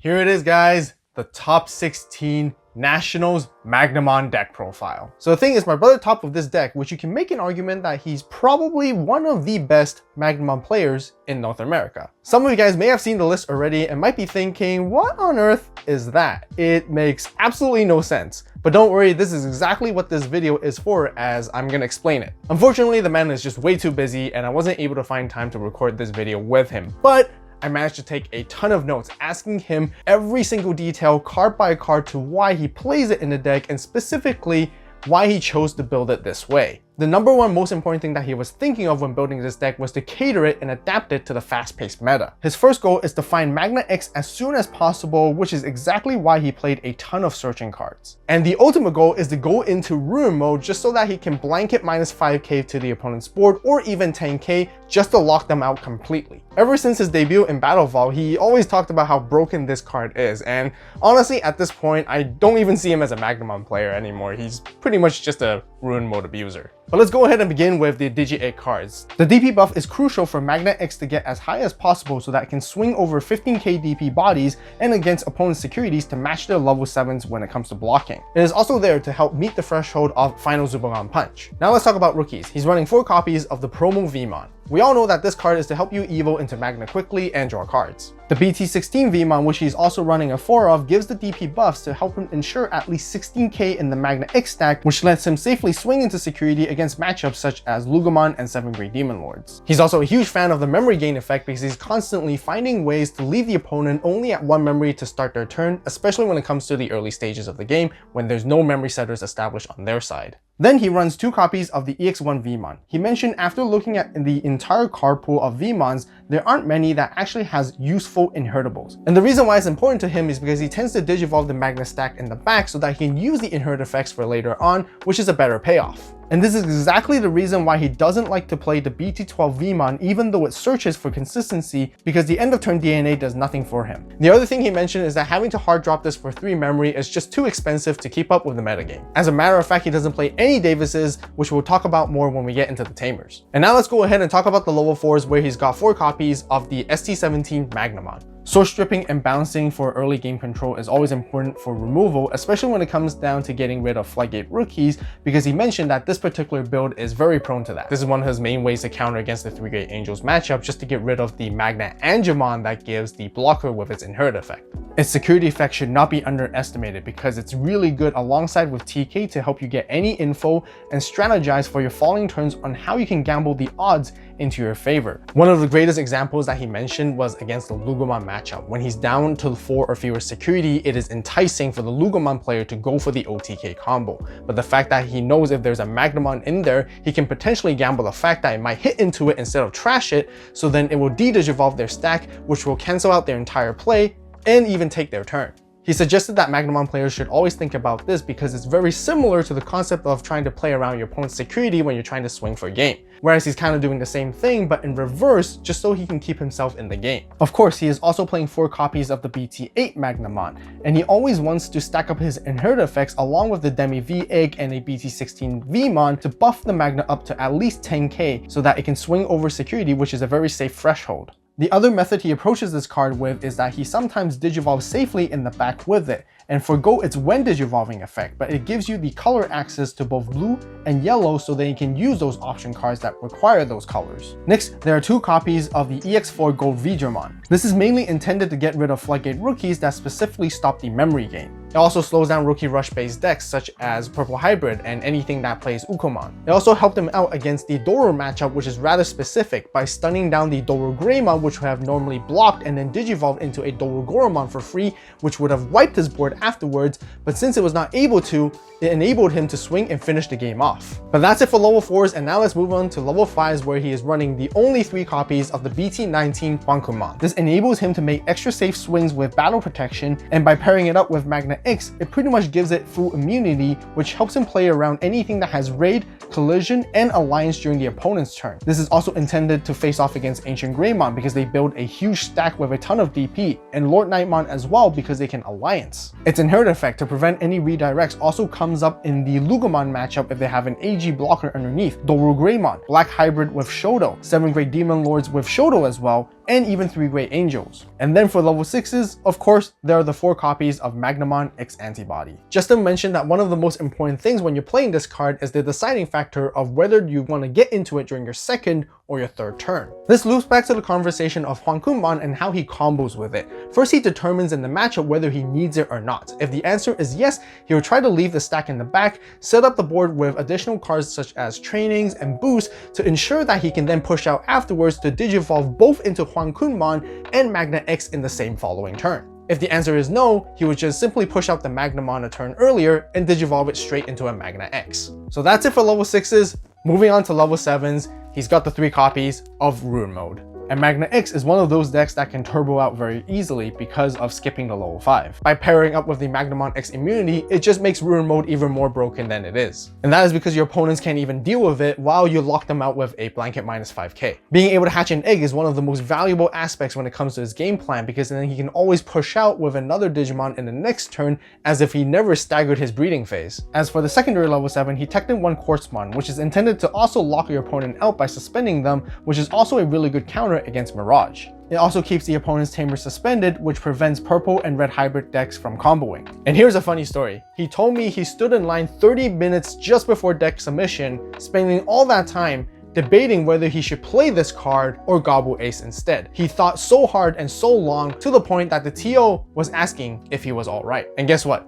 Here it is, guys, the top 16 Nationals Magnamon deck profile. So the thing is, my brother topped with this deck, which you can make an argument that he's probably one of the best Magnamon players in North America. Some of you guys may have seen the list already and might be thinking, what on earth is that? It makes absolutely no sense. But don't worry, this is exactly what this video is for, as I'm gonna explain it. Unfortunately, the man is just way too busy and I wasn't able to find time to record this video with him. But I managed to take a ton of notes asking him every single detail, card by card, to why he plays it in the deck and specifically why he chose to build it this way. The number one most important thing that he was thinking of when building this deck was to cater it and adapt it to the fast-paced meta. His first goal is to find Magna X as soon as possible, which is exactly why he played a ton of searching cards. And the ultimate goal is to go into ruin mode just so that he can blanket minus 5k to the opponent's board, or even 10k, just to lock them out completely. Ever since his debut in Battle Vault, he always talked about how broken this card is, and honestly at this point I don't even see him as a Magnamon player anymore. He's pretty much just a ruin mode abuser. But let's go ahead and begin with the Digi-Egg cards. The DP buff is crucial for Magna X to get as high as possible so that it can swing over 15k DP bodies and against opponent's securities to match their level 7s when it comes to blocking. It is also there to help meet the threshold of Final Zubagon Punch. Now let's talk about rookies. He's running 4 copies of the Promo Vmon. We all know that this card is to help you evo into Magna quickly and draw cards. The BT16 Vmon, which he's also running a 4 of, gives the DP buffs to help him ensure at least 16k in the Magna X stack, which lets him safely swing into security against matchups such as Lugomon and 7 Great Demon Lords. He's also a huge fan of the memory gain effect because he's constantly finding ways to leave the opponent only at 1 memory to start their turn, especially when it comes to the early stages of the game when there's no memory setters established on their side. Then he runs 2 copies of the EX1 Vmon. He mentioned after looking at the entire card pool of Vmons, there aren't many that actually has useful inheritables. And the reason why it's important to him is because he tends to digivolve the Magna stack in the back so that he can use the inherit effects for later on, which is a better payoff. And this is exactly the reason why he doesn't like to play the BT12 Vmon even though it searches for consistency, because the end of turn DNA does nothing for him. The other thing he mentioned is that having to hard drop this for 3 memory is just too expensive to keep up with the metagame. As a matter of fact, he doesn't play any Davises, which we'll talk about more when we get into the Tamers. And now let's go ahead and talk about the level 4s, where he's got 4 copies of the ST17 Magnamon. Source stripping and balancing for early game control is always important for removal, especially when it comes down to getting rid of Floodgate rookies, because he mentioned that this particular build is very prone to that. This is one of his main ways to counter against the 3 Great Angels matchup, just to get rid of the Magnamon that gives the blocker with its inherit effect. Its security effect should not be underestimated because it's really good alongside with TK to help you get any info and strategize for your following turns on how you can gamble the odds into your favor. One of the greatest examples that he mentioned was against the Lugomon matchup. When he's down to 4 or fewer security, it is enticing for the Lugomon player to go for the OTK combo. But the fact that he knows if there's a Magnamon in there, he can potentially gamble the fact that it might hit into it instead of trash it, so then it will de-digivolve their stack, which will cancel out their entire play and even take their turn. He suggested that Magnamon players should always think about this because it's very similar to the concept of trying to play around your opponent's security when you're trying to swing for game. Whereas he's kind of doing the same thing but in reverse, just so he can keep himself in the game. Of course, he is also playing 4 copies of the BT8 Magnamon, and he always wants to stack up his inherit effects along with the Demi V-Egg and a BT16 Vmon to buff the Magna up to at least 10k so that it can swing over security, which is a very safe threshold. The other method he approaches this card with is that he sometimes digivolves safely in the back with it, and forgo its when digivolving effect, but it gives you the color access to both blue and yellow so that you can use those option cards that require those colors. Next, there are 2 copies of the EX4 Gold Vidramon. This is mainly intended to get rid of Floodgate rookies that specifically stop the memory gain. It also slows down rookie rush based decks such as Purple Hybrid and anything that plays Ukomon. It also helped him out against the Doro matchup, which is rather specific, by stunning down the Doro Greymon, which would have normally blocked and then digivolved into a Doro Goromon for free, which would have wiped his board afterwards, but since it was not able to, it enabled him to swing and finish the game off. But that's it for level 4s, and now let's move on to level 5s, where he is running the only 3 copies of the BT19 Bankumon. This enables him to make extra safe swings with battle protection, and by pairing it up with Magna Magna X, it pretty much gives it full immunity, which helps him play around anything that has raid, collision, and alliance during the opponent's turn. This is also intended to face off against Ancient Greymon because they build a huge stack with a ton of DP, and Lord Nightmon as well because they can alliance. Its inherent effect to prevent any redirects also comes up in the Lugomon matchup if they have an AG blocker underneath, Doru Greymon, Black Hybrid with Shoto, 7 Great Demon Lords with Shoto as well, and even 3 Great Angels. And then for level 6s, of course, there are the 4 copies of Magnamon X-Antibody. Just to mention that one of the most important things when you're playing this card is the deciding factor of whether you want to get into it during your second or your third turn. This loops back to the conversation of Hwankunmon and how he combos with it. First, he determines in the matchup whether he needs it or not. If the answer is yes, he will try to leave the stack in the back, set up the board with additional cards such as trainings and boosts to ensure that he can then push out afterwards to digivolve both into Hwankunmon and Magna X in the same following turn. If the answer is no, he would just simply push out the Magnamon a turn earlier and digivolve it straight into a Magna X. So that's it for level 6s. Moving on to level 7s, he's got the 3 copies of Ruin Mode. And Magna X is one of those decks that can turbo out very easily because of skipping the level 5. By pairing up with the Magnamon X immunity, it just makes Ruin Mode even more broken than it is. And that is because your opponents can't even deal with it while you lock them out with a blanket minus 5k. Being able to hatch an egg is one of the most valuable aspects when it comes to his game plan, because then he can always push out with another Digimon in the next turn as if he never staggered his breeding phase. As for the secondary level 7, he teched in 1 Quartzmon, which is intended to also lock your opponent out by suspending them, which is also a really good counter against Mirage. It also keeps the opponent's Tamer suspended, which prevents purple and red hybrid decks from comboing. And here's a funny story. He told me he stood in line 30 minutes just before deck submission, spending all that time debating whether he should play this card or Gobble Ace instead. He thought so hard and so long to the point that the TO was asking if he was alright. And guess what?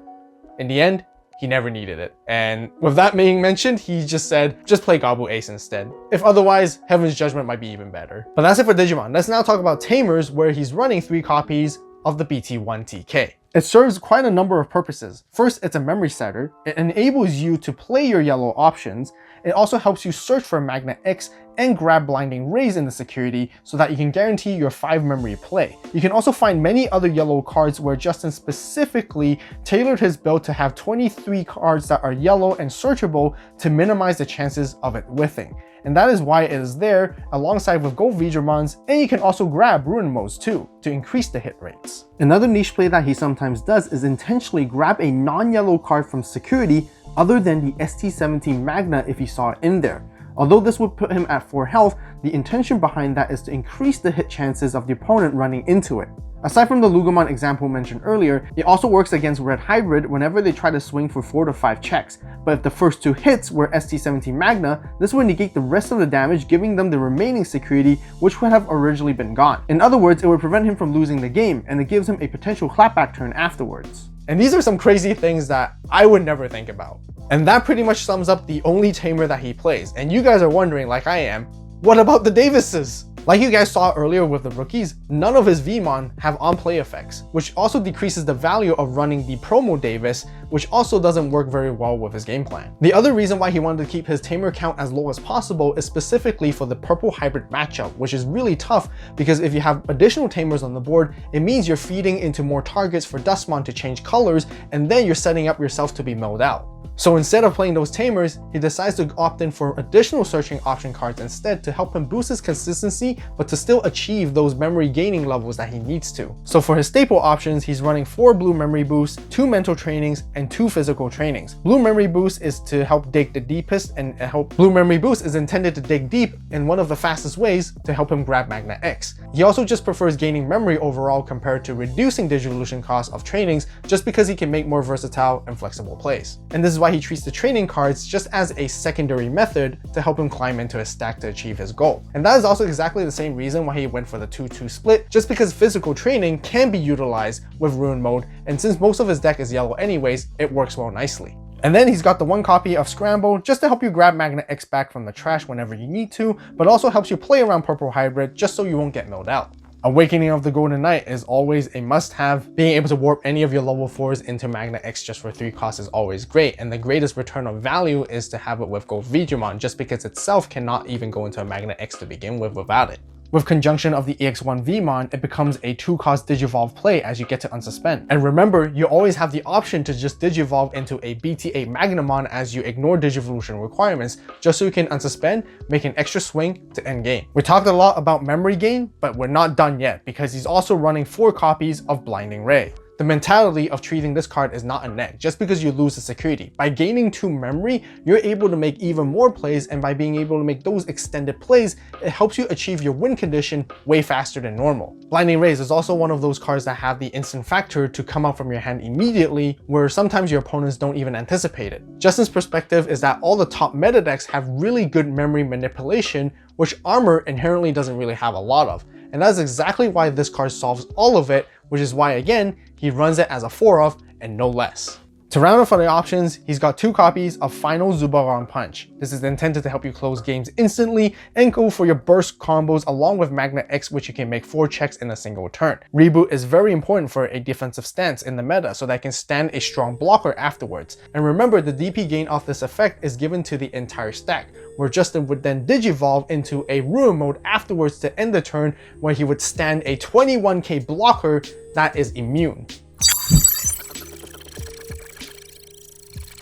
In the end, he never needed it. And with that being mentioned, he just said, just play Gobble Ace instead. If otherwise, Heaven's Judgment might be even better. But that's it for Digimon. Let's now talk about Tamers, where he's running 3 copies of the BT1 TK. It serves quite a number of purposes. First, it's a memory setter. It enables you to play your yellow options. It also helps you search for Magna X and grab Blinding Rays in the security so that you can guarantee your 5 memory play. You can also find many other yellow cards where Justin specifically tailored his build to have 23 cards that are yellow and searchable to minimize the chances of it whiffing. And that is why it is there alongside with Gold Veedramons, and you can also grab Ruin Modes too to increase the hit rates. Another niche play that he sometimes does is intentionally grab a non-yellow card from security other than the ST17 Magna if he saw it in there. Although this would put him at 4 health, the intention behind that is to increase the hit chances of the opponent running into it. Aside from the Lugomon example mentioned earlier, it also works against Red Hybrid whenever they try to swing for 4 to 5 checks, but if the first 2 hits were ST17 Magna, this would negate the rest of the damage, giving them the remaining security which would have originally been gone. In other words, it would prevent him from losing the game, and it gives him a potential clapback turn afterwards. And these are some crazy things that I would never think about. And that pretty much sums up the only Tamer that he plays. And you guys are wondering, like I am, what about the Davises? Like you guys saw earlier with the rookies, none of his Vmon have on-play effects, which also decreases the value of running the promo Davis, which also doesn't work very well with his game plan. The other reason why he wanted to keep his Tamer count as low as possible is specifically for the purple hybrid matchup, which is really tough because if you have additional Tamers on the board, it means you're feeding into more targets for Dustmon to change colors, and then you're setting up yourself to be milled out. So instead of playing those Tamers, he decides to opt in for additional searching option cards instead to help him boost his consistency, but to still achieve those memory gaining levels that he needs to. So for his staple options, he's running 4 blue memory boosts, 2 mental trainings, and 2 physical trainings. Blue memory boost is to help dig the deepest, and blue memory boost is intended to dig deep in one of the fastest ways to help him grab Magna X. He also just prefers gaining memory overall compared to reducing Digivolution cost of trainings, just because he can make more versatile and flexible plays. And this is why he treats the training cards just as a secondary method to help him climb into his stack to achieve his goal. And that is also exactly the same reason why he went for the 2-2 split, just because physical training can be utilized with Ruin Mode, and since most of his deck is yellow anyways, it works well nicely. And then he's got the 1 copy of Scramble just to help you grab Magna X back from the trash whenever you need to, but also helps you play around Purple Hybrid just so you won't get milled out. Awakening of the Golden Knight is always a must-have. Being able to warp any of your level 4s into Magna X just for 3 costs is always great, and the greatest return of value is to have it with Gold Veedramon, just because itself cannot even go into a Magna X to begin with without it. With conjunction of the EX1 Vmon, it becomes a 2-cost Digivolve play as you get to unsuspend. And remember, you always have the option to just Digivolve into a BT8 Magnamon as you ignore Digivolution requirements, just so you can unsuspend, make an extra swing to end game. We talked a lot about memory gain, but we're not done yet because he's also running 4 copies of Blinding Ray. The mentality of treating this card is not a neg, just because you lose the security. By gaining 2 memory, you're able to make even more plays, and by being able to make those extended plays, it helps you achieve your win condition way faster than normal. Blinding Rays is also one of those cards that have the instant factor to come out from your hand immediately, where sometimes your opponents don't even anticipate it. Justin's perspective is that all the top meta decks have really good memory manipulation, which Armor inherently doesn't really have a lot of. And that's exactly why this card solves all of it, which is why, again, he runs it as a 4-off and no less. To round off for the options, he's got 2 copies of Final Zubaron Punch. This is intended to help you close games instantly and go for your burst combos along with Magna X, which you can make 4 checks in a single turn. Reboot is very important for a defensive stance in the meta so that it can stand a strong blocker afterwards. And remember, the DP gain off this effect is given to the entire stack, where Justin would then Digivolve into a Ruin mode afterwards to end the turn, where he would stand a 21k blocker that is immune.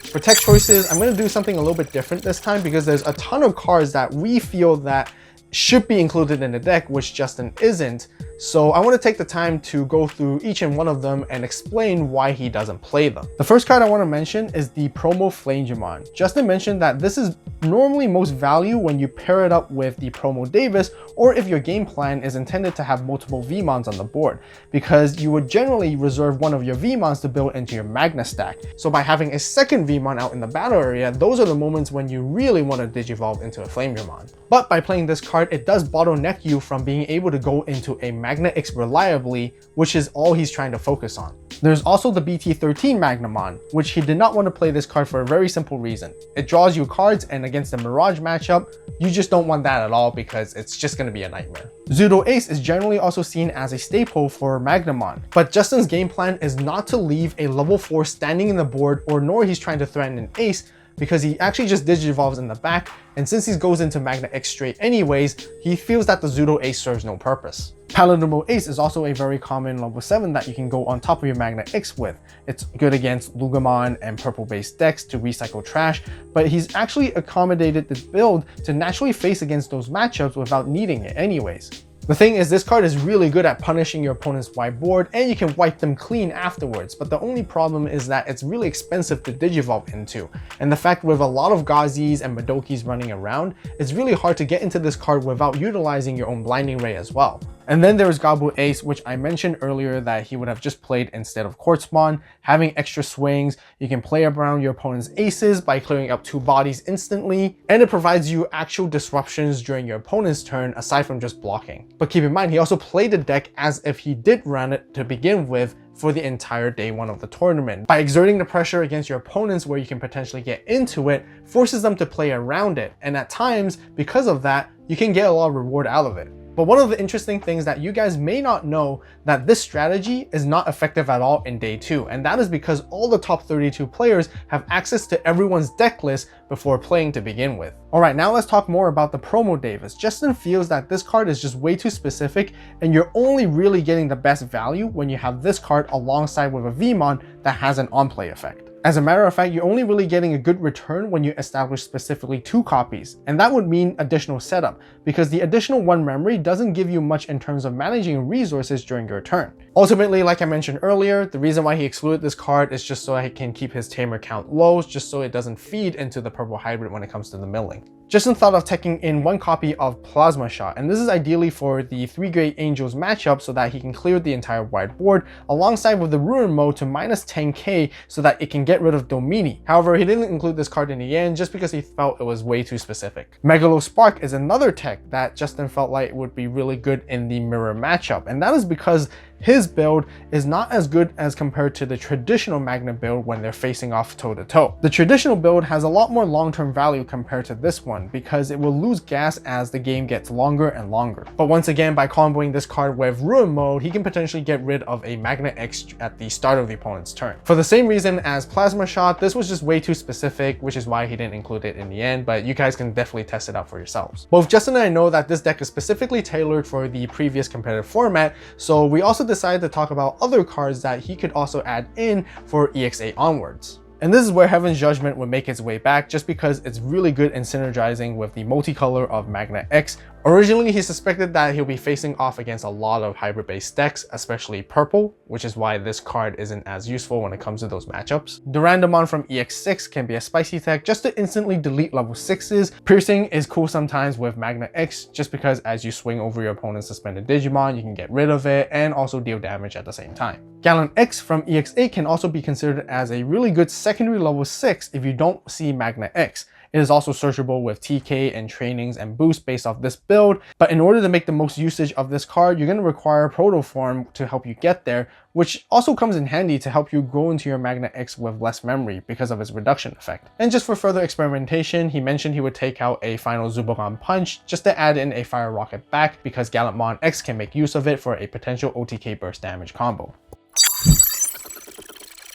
For tech choices, I'm going to do something a little bit different this time because there's a ton of cards that we feel that should be included in the deck, which Justin isn't. So I want to take the time to go through each and one of them and explain why he doesn't play them. The first card I want to mention is the Promo Flamegimon. Justin mentioned that this is normally most value when you pair it up with the Promo Davis, or if your game plan is intended to have multiple Vmons on the board, because you would generally reserve one of your Vmons to build into your Magna stack. So by having a second Vmon out in the battle area, those are the moments when you really want to Digivolve into a Flamegimon. But by playing this card, it does bottleneck you from being able to go into a Magna X reliably, which is all he's trying to focus on. There's also the BT13 Magnamon, which he did not want to play this card for a very simple reason. It draws you cards, and against the Mirage matchup, you just don't want that at all because it's just going to be a nightmare. Pseudo Ace is generally also seen as a staple for Magnamon, but Justin's game plan is not to leave a level 4 standing in the board, or nor he's trying to threaten an Ace, because he actually just Digivolves in the back, and since he goes into Magna X straight anyways, he feels that the Pseudo Ace serves no purpose. Paladinable Ace is also a very common level 7 that you can go on top of your Magna X with. It's good against Lugamon and purple based decks to recycle trash, but he's actually accommodated this build to naturally face against those matchups without needing it anyways. The thing is, this card is really good at punishing your opponent's wide board, and you can wipe them clean afterwards, but the only problem is that it's really expensive to Digivolve into, and the fact with a lot of Gazis and Madokis running around, it's really hard to get into this card without utilizing your own Blinding Ray as well. And then there's Gabu Ace, which I mentioned earlier that he would have just played instead of Quartzmon. Having extra swings, you can play around your opponent's aces by clearing up 2 bodies instantly, and it provides you actual disruptions during your opponent's turn aside from just blocking. But keep in mind, he also played the deck as if he did run it to begin with for the entire day 1 of the tournament. By exerting the pressure against your opponents where you can potentially get into it, forces them to play around it, and at times, because of that, you can get a lot of reward out of it. But one of the interesting things that you guys may not know, that this strategy is not effective at all in day 2, and that is because all the top 32 players have access to everyone's deck list before playing to begin with. Alright, now let's talk more about the Promo Davis. Justin feels that this card is just way too specific, and you're only really getting the best value when you have this card alongside with a Vmon that has an on-play effect. As a matter of fact, you're only really getting a good return when you establish specifically 2 copies, and that would mean additional setup, because the additional 1 memory doesn't give you much in terms of managing resources during your turn. Ultimately, like I mentioned earlier, the reason why he excluded this card is just so he can keep his Tamer count low, just so it doesn't feed into the purple hybrid when it comes to the milling. Justin thought of taking in 1 copy of Plasma Shot, and this is ideally for the 3 Great Angels matchup so that he can clear the entire wide board, alongside with the Ruin mode to minus 10k so that it can get rid of Domini. However, he didn't include this card in the end just because he felt it was way too specific. Megalo Spark is another tech that Justin felt like would be really good in the mirror matchup, and that is because his build is not as good as compared to the traditional Magna build when they're facing off toe-to-toe. The traditional build has a lot more long-term value compared to this one, one because it will lose gas as the game gets longer and longer. But once again, by comboing this card with Ruin Mode, he can potentially get rid of a Magna X at the start of the opponent's turn. For the same reason as Plasma Shot, this was just way too specific, which is why he didn't include it in the end, but you guys can definitely test it out for yourselves. Both Justin and I know that this deck is specifically tailored for the previous competitive format, so we also decided to talk about other cards that he could also add in for EX8 onwards. And this is where Heaven's Judgment would make its way back, just because it's really good in synergizing with the multicolor of Magna X. Originally, he suspected that he'll be facing off against a lot of hybrid-based decks, especially purple, which is why this card isn't as useful when it comes to those matchups. Durandamon from EX6 can be a spicy tech just to instantly delete level 6s. Piercing is cool sometimes with Magna X, just because as you swing over your opponent's suspended Digimon, you can get rid of it and also deal damage at the same time. Gallon X from EX8 can also be considered as a really good secondary level 6 if you don't see Magna X. It is also searchable with TK and trainings and boost based off this build, but in order to make the most usage of this card, you're going to require Protoform to help you get there, which also comes in handy to help you grow into your Magna X with less memory because of its reduction effect. And just for further experimentation, he mentioned he would take out a final Zubagon Punch just to add in a Fire Rocket back because Gallantmon X can make use of it for a potential OTK burst damage combo.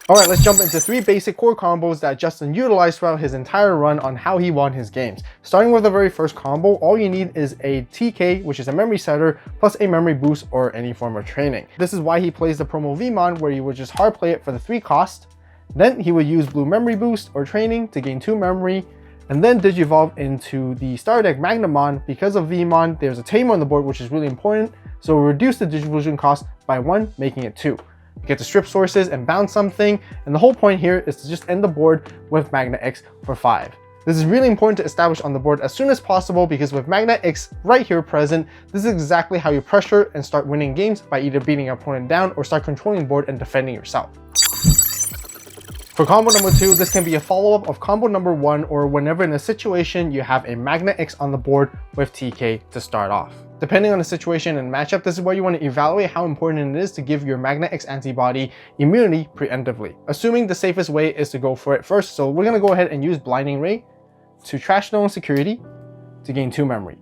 Alright, let's jump into 3 basic core combos that Justin utilized throughout his entire run on how he won his games. Starting with the very first combo, all you need is a TK, which is a memory setter, plus a memory boost or any form of training. This is why he plays the promo Vmon, where he would just hard play it for the 3 cost. Then he would use blue memory boost or training to gain 2 memory, and then Digivolve into the starter deck Magnamon. Because of Vmon, there's a Tamer on the board, which is really important, so we'll reduce the Digivolution cost by 1, making it 2. You get to strip sources and bounce something, and the whole point here is to just end the board with Magna X for 5. This is really important to establish on the board as soon as possible because with Magna X right here present, this is exactly how you pressure and start winning games by either beating your opponent down or start controlling the board and defending yourself. For combo number 2, this can be a follow-up of combo number 1 or whenever in a situation you have a Magna X on the board with TK to start off. Depending on the situation and matchup, this is where you want to evaluate how important it is to give your Magna X-Antibody immunity preemptively. Assuming the safest way is to go for it first, so we're going to go ahead and use Blinding Ray to trash Stone Security to gain 2 memory.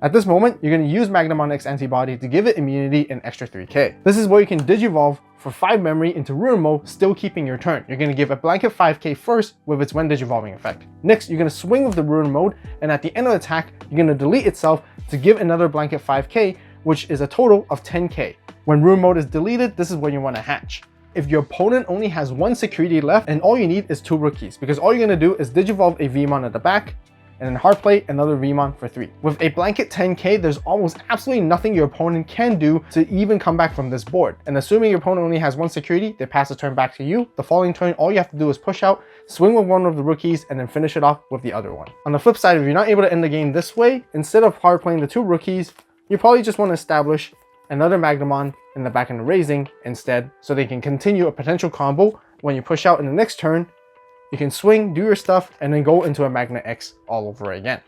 At this moment, you're going to use Magnamon X-Antibody to give it immunity an extra 3k. This is where you can Digivolve for 5 memory into Ruin Mode, still keeping your turn. You're going to give a blanket 5k first with its when Digivolving effect. Next, you're going to swing with the Ruin Mode, and at the end of the attack, you're going to delete itself to give another blanket 5k, which is a total of 10k. When Ruin Mode is deleted, this is when you want to hatch. If your opponent only has 1 security left, and all you need is 2 rookies, because all you're going to do is Digivolve a Vmon at the back, and then hard play another Vmon for 3. With a blanket 10k, there's almost absolutely nothing your opponent can do to even come back from this board. And assuming your opponent only has 1 security, they pass the turn back to you. The following turn, all you have to do is push out, swing with one of the rookies, and then finish it off with the other one. On the flip side, if you're not able to end the game this way, instead of hard playing the 2 rookies, you probably just want to establish another Magnamon in the back end of Raising instead, so they can continue a potential combo. When you push out in the next turn, you can swing, do your stuff, and then go into a Magna X all over again.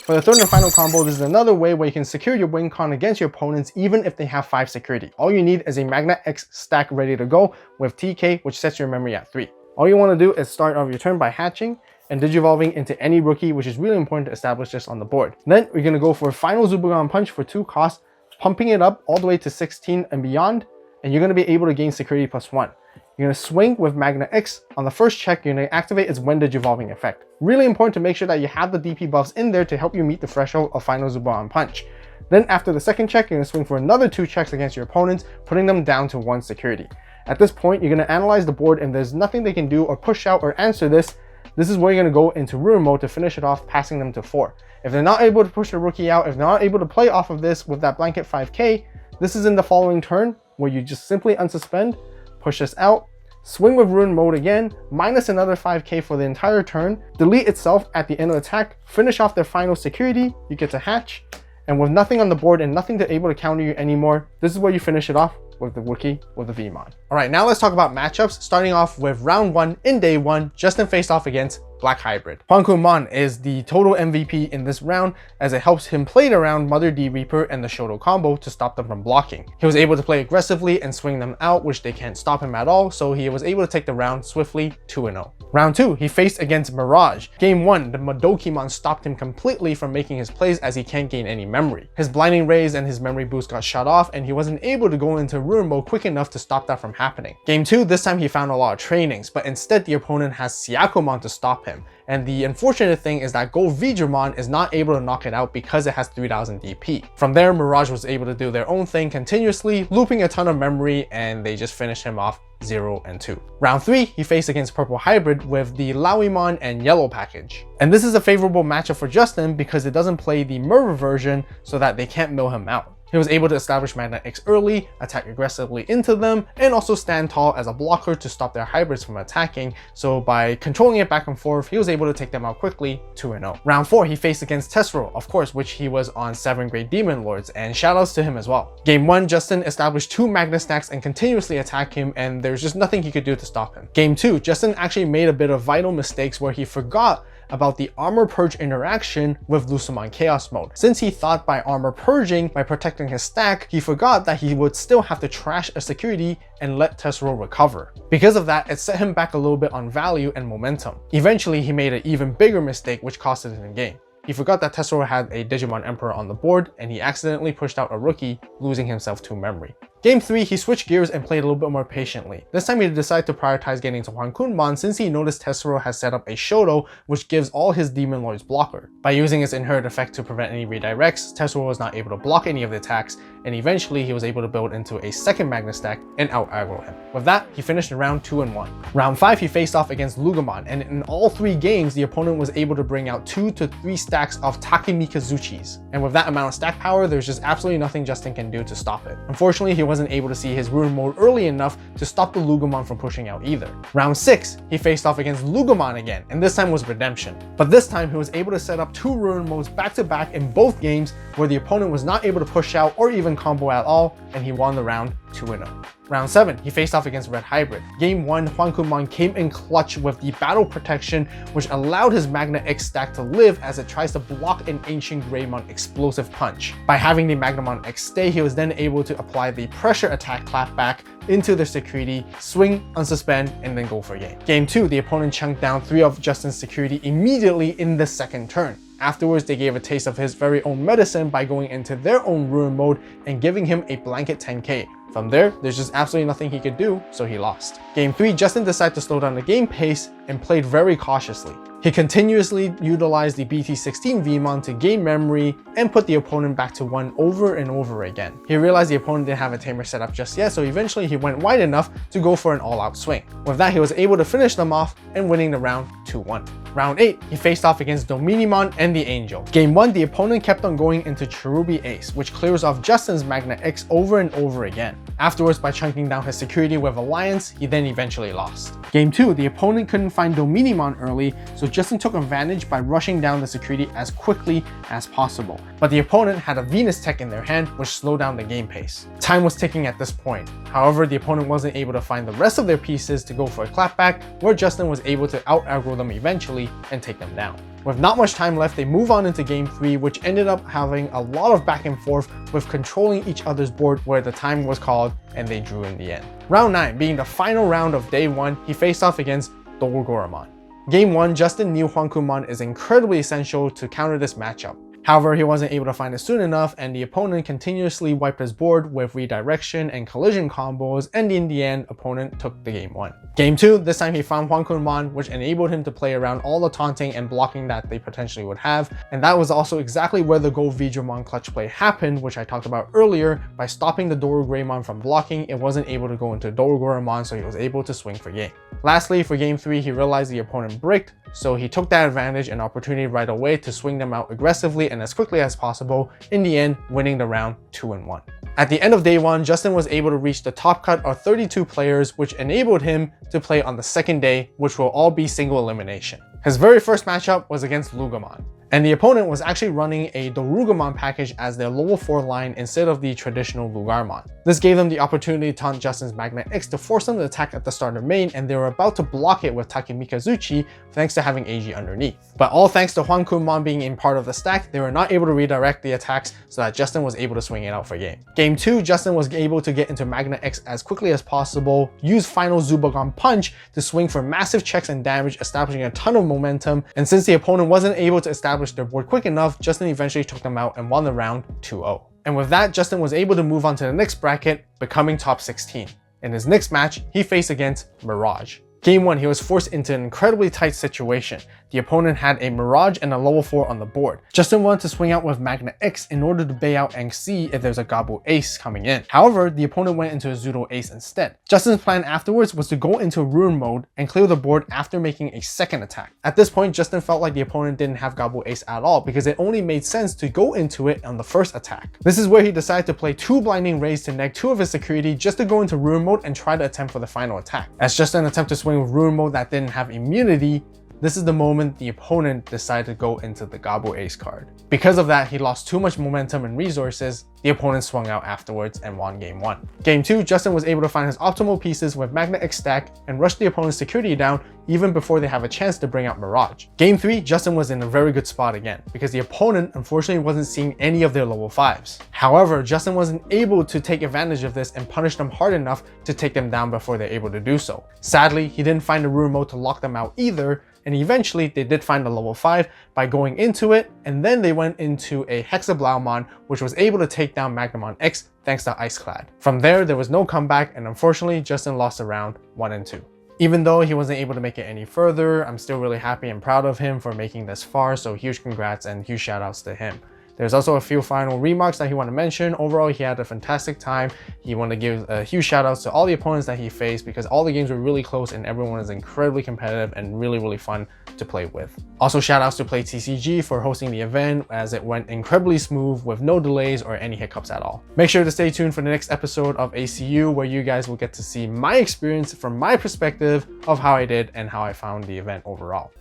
For the third and final combo, this is another way where you can secure your win con against your opponents even if they have 5 security. All you need is a Magna X stack ready to go with TK, which sets your memory at 3. All you want to do is start off your turn by hatching and Digivolving into any rookie, which is really important to establish this on the board. Then we're going to go for a final Zubagon Punch for 2 costs, pumping it up all the way to 16 and beyond, and you're going to be able to gain security plus 1. You're going to swing with Magna X. On the first check, you're going to activate its when Digivolving effect. Really important to make sure that you have the DP buffs in there to help you meet the threshold of final Zubagon Punch. Then after the second check, you're going to swing for another 2 checks against your opponents, putting them down to 1 security. At this point, you're going to analyze the board, and there's nothing they can do or push out or answer this. This is where you're going to go into Ruin Mode to finish it off, passing them to 4. If they're not able to push the rookie out, if they're not able to play off of this with that blanket 5k, this is in the following turn where you just simply unsuspend, push this out, swing with Ruin Mode again, minus another 5k for the entire turn, delete itself at the end of the attack, finish off their final security, you get to hatch, and with nothing on the board and nothing to able to counter you anymore, this is where you finish it off with the rookie with the Vmon. Alright, now let's talk about matchups, starting off with round 1 in day 1, Justin faced off against Black Hybrid. Hwangkun-mon is the total MVP in this round as it helps him play around Mother D Reaper and the Shoto combo to stop them from blocking. He was able to play aggressively and swing them out, which they can't stop him at all, so he was able to take the round swiftly 2-0. Round 2, he faced against Mirage. Game 1, the Modokimon stopped him completely from making his plays as he can't gain any memory. His blinding rays and his memory boost got shut off and he wasn't able to go into ruin mode quick enough to stop that from happening. Game 2, this time he found a lot of trainings, but instead the opponent has Syakomon to stop him. And the unfortunate thing is that Gold Veedramon is not able to knock it out because it has 3000 DP. From there, Mirage was able to do their own thing continuously, looping a ton of memory, and they just finished him off 0-2. Round 3, he faced against Purple Hybrid with the Lawimon and Yellow package. And this is a favorable matchup for Justin because it doesn't play the Merva version so that they can't mill him out. He was able to establish Magna X early, attack aggressively into them, and also stand tall as a blocker to stop their hybrids from attacking, so by controlling it back and forth, he was able to take them out quickly, 2-0. Round 4, he faced against Tessero, of course, which he was on 7 Great Demon Lords, and shoutouts to him as well. Game 1, Justin established 2 Magna stacks and continuously attacked him, and there's just nothing he could do to stop him. Game 2, Justin actually made a bit of vital mistakes where he forgot about the armor purge interaction with Lucemon Chaos mode. Since he thought by armor purging, by protecting his stack, he forgot that he would still have to trash a security and let Tessero recover. Because of that, it set him back a little bit on value and momentum. Eventually, he made an even bigger mistake which costed him the game. He forgot that Tessero had a Digimon Emperor on the board and he accidentally pushed out a rookie, losing himself to memory. Game 3, he switched gears and played a little bit more patiently. This time he decided to prioritize getting to Hwangkun-mon since he noticed Tessero has set up a Shoto which gives all his Demon Lords blocker. By using its inherent effect to prevent any redirects, Tessero was not able to block any of the attacks, and eventually he was able to build into a second Magna stack and out-aggro him. With that, he finished in round 2-1. Round 5, he faced off against Lugamon, and in all 3 games, the opponent was able to bring out 2 to 3 stacks of Takemikazuchis. And with that amount of stack power, there's just absolutely nothing Justin can do to stop it. Unfortunately, he wasn't able to see his ruin mode early enough to stop the Lugamon from pushing out either. Round 6, he faced off against Lugamon again, and this time was Redemption. But this time, he was able to set up 2 ruin modes back to back in both games where the opponent was not able to push out or even combo at all, and he won the round 2-0. Round 7, he faced off against Red Hybrid. Game 1, Hwangkun-mon came in clutch with the battle protection, which allowed his Magna X stack to live as it tries to block an Ancient Greymon explosive punch. By having the Magnamon X stay, he was then able to apply the pressure attack clapback into their security, swing, unsuspend, and then go for a game. Game 2, the opponent chunked down 3 of Justin's security immediately in the second turn. Afterwards, they gave a taste of his very own medicine by going into their own ruin mode and giving him a blanket 10k. From there, there's just absolutely nothing he could do, so he lost. Game 3, Justin decided to slow down the game pace and played very cautiously. He continuously utilized the BT16 Vmon to gain memory and put the opponent back to 1 over and over again. He realized the opponent didn't have a tamer set up just yet, so eventually he went wide enough to go for an all-out swing. With that, he was able to finish them off and winning the round 2-1. Round 8, he faced off against Dominimon and the Angel. Game 1, the opponent kept on going into Cherubi Ace, which clears off Justin's Magna X over and over again. Afterwards, by chunking down his security with Alliance, he then eventually lost. Game 2, the opponent couldn't find Dominimon early, so Justin took advantage by rushing down the security as quickly as possible. But the opponent had a Venus Tech in their hand, which slowed down the game pace. Time was ticking at this point. However, the opponent wasn't able to find the rest of their pieces to go for a clapback, where Justin was able to out-aggro them eventually and take them down. With not much time left, they move on into Game 3, which ended up having a lot of back and forth with controlling each other's board where the time was called and they drew in the end. Round 9, being the final round of day 1, he faced off against Dogoramon. Game 1, Justin knew Hwangkun-mon is incredibly essential to counter this matchup. However, he wasn't able to find it soon enough, and the opponent continuously wiped his board with redirection and collision combos, and in the end, opponent took the Game 1. Game 2, this time he found Hwangkun-mon, which enabled him to play around all the taunting and blocking that they potentially would have, and that was also exactly where the Gold Veedramon clutch play happened, which I talked about earlier. By stopping the Doru Greymon from blocking, it wasn't able to go into Dorugoramon, so he was able to swing for game. Lastly, for Game 3, he realized the opponent bricked, so he took that advantage and opportunity right away to swing them out aggressively and as quickly as possible, in the end winning the round 2-1. At the end of day 1, Justin was able to reach the top cut of 32 players, which enabled him to play on the second day, which will all be single elimination. His very first matchup was against Lugamon. And the opponent was actually running a Dorugamon package as their level 4 line instead of the traditional Lugarmon. This gave them the opportunity to taunt Justin's Magna X to force them to attack at the start of main, and they were about to block it with Takemikazuchi thanks to having AG underneath. But all thanks to Huankunmon being in part of the stack, they were not able to redirect the attacks so that Justin was able to swing it out for game. Game 2, Justin was able to get into Magna X as quickly as possible, use final Zubagon Punch to swing for massive checks and damage, establishing a ton of momentum, and since the opponent wasn't able to establish their board quick enough, Justin eventually took them out and won the round 2-0. And with that, Justin was able to move on to the next bracket, becoming top 16. In his next match, he faced against Mirage. Game 1, he was forced into an incredibly tight situation. The opponent had a Mirage and a level 4 on the board. Justin wanted to swing out with Magna X in order to bait out and see if there's a Gabu Ace coming in. However, the opponent went into a Zudo Ace instead. Justin's plan afterwards was to go into Ruin mode and clear the board after making a second attack. At this point, Justin felt like the opponent didn't have Gabu Ace at all because it only made sense to go into it on the first attack. This is where he decided to play 2 Blinding Rays to neg 2 of his security just to go into Ruin mode and try to attempt for the final attack. As just an attempt to swing with Ruin mode that didn't have immunity, this is the moment the opponent decided to go into the Gabu Ace card. Because of that, he lost too much momentum and resources. The opponent swung out afterwards and won game 1. Game 2, Justin was able to find his optimal pieces with Magna X stack and rush the opponent's security down even before they have a chance to bring out Mirage. Game 3, Justin was in a very good spot again because the opponent unfortunately wasn't seeing any of their level 5s. However, Justin wasn't able to take advantage of this and punish them hard enough to take them down before they're able to do so. Sadly, he didn't find a Ruin mode to lock them out either, and eventually they did find a level 5 by going into it, and then they went into a Hexablaumon, which was able to take down Magnamon X thanks to Ice Clad. From there was no comeback, and unfortunately Justin lost the round 1 and 2. Even though he wasn't able to make it any further, I'm still really happy and proud of him for making this far, so huge congrats and huge shout outs to him. There's also a few final remarks that he wanted to mention. Overall, he had a fantastic time. He wanted to give a huge shout outs to all the opponents that he faced because all the games were really close and everyone is incredibly competitive and really fun to play with. Also, shout outs to Play TCG for hosting the event as it went incredibly smooth with no delays or any hiccups at all. Make sure to stay tuned for the next episode of ACU where you guys will get to see my experience from my perspective of how I did and how I found the event overall.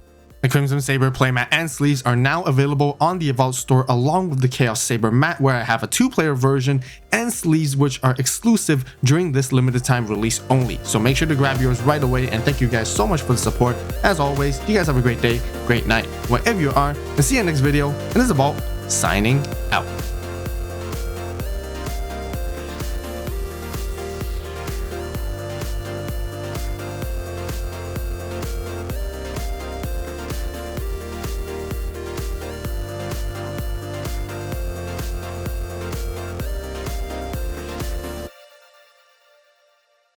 The Crimson Saber playmat and sleeves are now available on the AVAULT store along with the Chaos Saber mat, where I have a 2-player version and sleeves which are exclusive during this limited time release only. So make sure to grab yours right away, and thank you guys so much for the support. As always, you guys have a great day, great night, wherever you are, and see you in the next video. And this is AVAULT signing out.